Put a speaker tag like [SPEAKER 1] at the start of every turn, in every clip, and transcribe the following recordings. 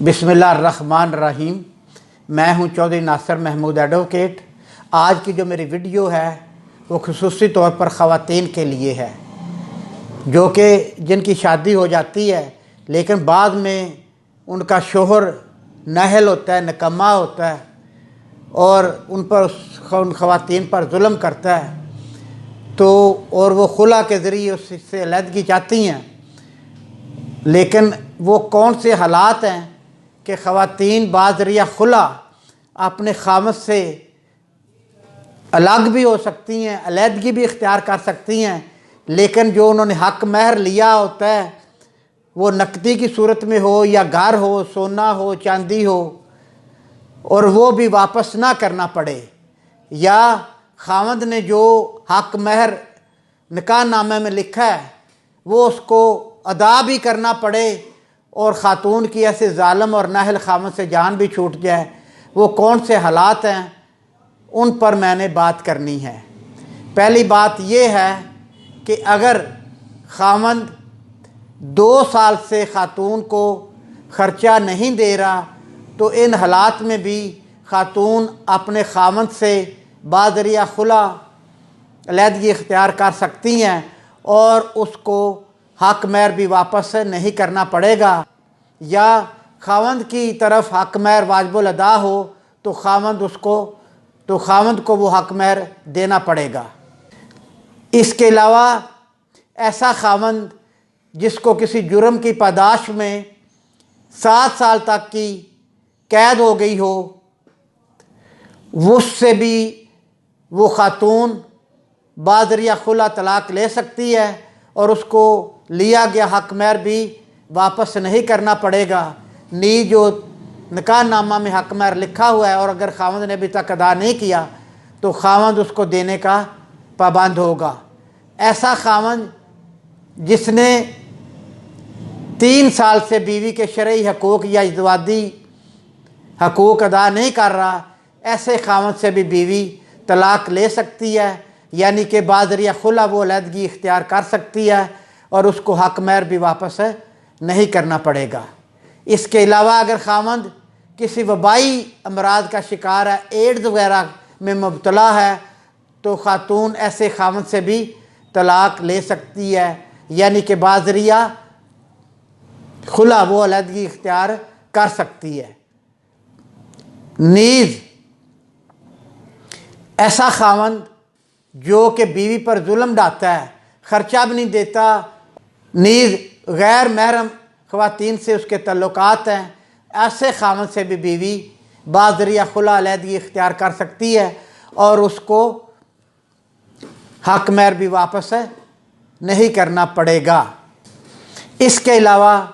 [SPEAKER 1] बिस्मिल्लाहिर्रहमानिर्रहीम। मैं हूं चौधरी नासिर महमूद एडवोकेट। आज की जो मेरी वीडियो है वो खुसूसी तौर पर ख़वातीन के लिए है जो कि जिनकी शादी हो जाती है लेकिन बाद में उनका शोहर नाअहल होता है, निकम्मा होता है और उन ख़वातीन पर जुल्म करता है तो और वो खुला के ज़रिए उससे अलहदगी चाहती हैं। लेकिन वो कौन से हालात हैं कि ख़वातीन बाज़रिया खुला अपने खामद से अलग भी हो सकती हैं, अलहदगी भी इख्तियार कर सकती हैं, लेकिन जो उन्होंने हक़ महर लिया होता है वो नकदी की सूरत में हो या घर हो, सोना हो, चांदी हो, और वो भी वापस ना करना पड़े, या खामद ने जो हक़ महर निकाह नामे में लिखा है वो उसको अदा भी करना पड़े और ख़ातून की ऐसे ज़ालिम और नाअहल खामद से जान भी छूट जाए। वो कौन से हालात हैं उन पर मैंने बात करनी है। पहली बात ये है कि अगर खामद 2 साल से ख़ातून को ख़र्चा नहीं दे रहा तो इन हालात में भी ख़ातून अपने खामद से बाज़रिया खुला अलहदगी इख्तियार कर सकती हैं और उसको हक़ महर भी वापस नहीं करना पड़ेगा, या खामद की तरफ हक़ महर वाजिबुल अदा हो तो खामद को वो हक़ महर देना पड़ेगा। इसके अलावा ऐसा खामद जिसको किसी जुर्म की पादाश में 7 साल तक की कैद हो गई हो, उससे भी वो ख़ातून बाज़रिया खुला तलाक़ ले सकती है और उसको लिया गया हक़ महर भी वापस नहीं करना पड़ेगा। जो निकाह नामा में हक़ महर लिखा हुआ है और अगर खामद ने अभी तक अदा नहीं किया तो खामद उसको देने का पाबंद होगा। ऐसा खामद जिसने 3 साल से बीवी के शरई हकूक़ या इज़्वादी हकूक़ अदा नहीं कर रहा, ऐसे खामद से भी बीवी तलाक़ ले सकती है, यानी कि बाज़रिया खुला वो अलहदगी इख्तियार कर सकती है और उसको हक़ महर भी वापस नहीं करना पड़ेगा। इसके अलावा अगर खामद किसी वबाई अमराज का शिकार है, एड्स वगैरह में मुब्तला है, तो ख़ातून ऐसे खामद से भी तलाक़ ले सकती है, यानी कि बाज़रिया खुला वो अलहदगी इख्तियार कर सकती है। नीज़ ऐसा खामद जो कि बीवी पर जुल्म ढाता है, ख़र्चा भी नहीं देता, नीज़ गैर महरम ख़वातीन से उसके तल्लुकात हैं, ऐसे खामद से भी बीवी बाज़रिया खुला अलहदगी इख्तियार कर सकती है और उसको हक़ महर भी वापस नहीं करना पड़ेगा। इसके अलावा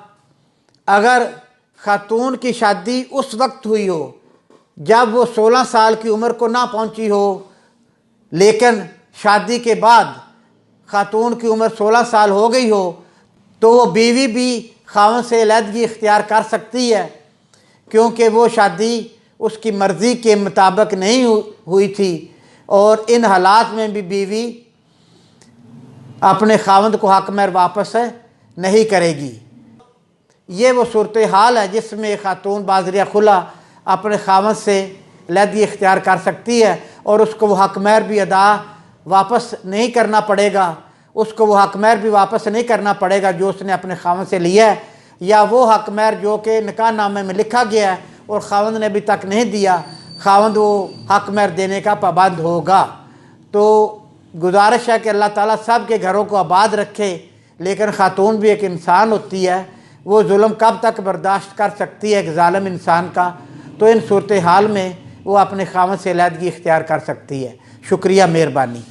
[SPEAKER 1] अगर ख़ातून की शादी उस वक्त हुई हो जब वो 16 साल की उम्र को ना पहुंची हो, लेकिन शादी के बाद ख़ातून की उम्र 16 साल हो गई हो, तो वो बीवी भी खामद से अलहदगी इख्तियार कर सकती है, क्योंकि वो शादी उसकी मर्ज़ी के मुताबिक नहीं हुई थी और इन हालात में भी बीवी अपने खामद को हक़ महर वापस नहीं करेगी। ये वो सूरत हाल है जिसमें ख़ातून बाज़रिया खुला अपने खामद से अलहदगी इख्तियार कर सकती है और उसको वो हक़ महर भी अदा वापस नहीं करना पड़ेगा, उसको वो हक़ महर भी वापस नहीं करना पड़ेगा जो उसने अपने खामद से लिया है, या वो हक़ महर जो कि निकाह नामे में लिखा गया है और खामद ने अभी तक नहीं दिया, खामद वो हक़ महर देने का पाबंद होगा। तो गुजारिश है कि अल्लाह ताला सब के घरों को आबाद रखे, लेकिन ख़ातून भी एक इंसान होती है, वो जुल्म कब तक बर्दाश्त कर सकती है एक ज़ालिम इंसान का, तो इन सूरत हाल में वो अपने खामद से अलहदगी इख्तियार कर सकती है। शुक्रिया, मेहरबानी।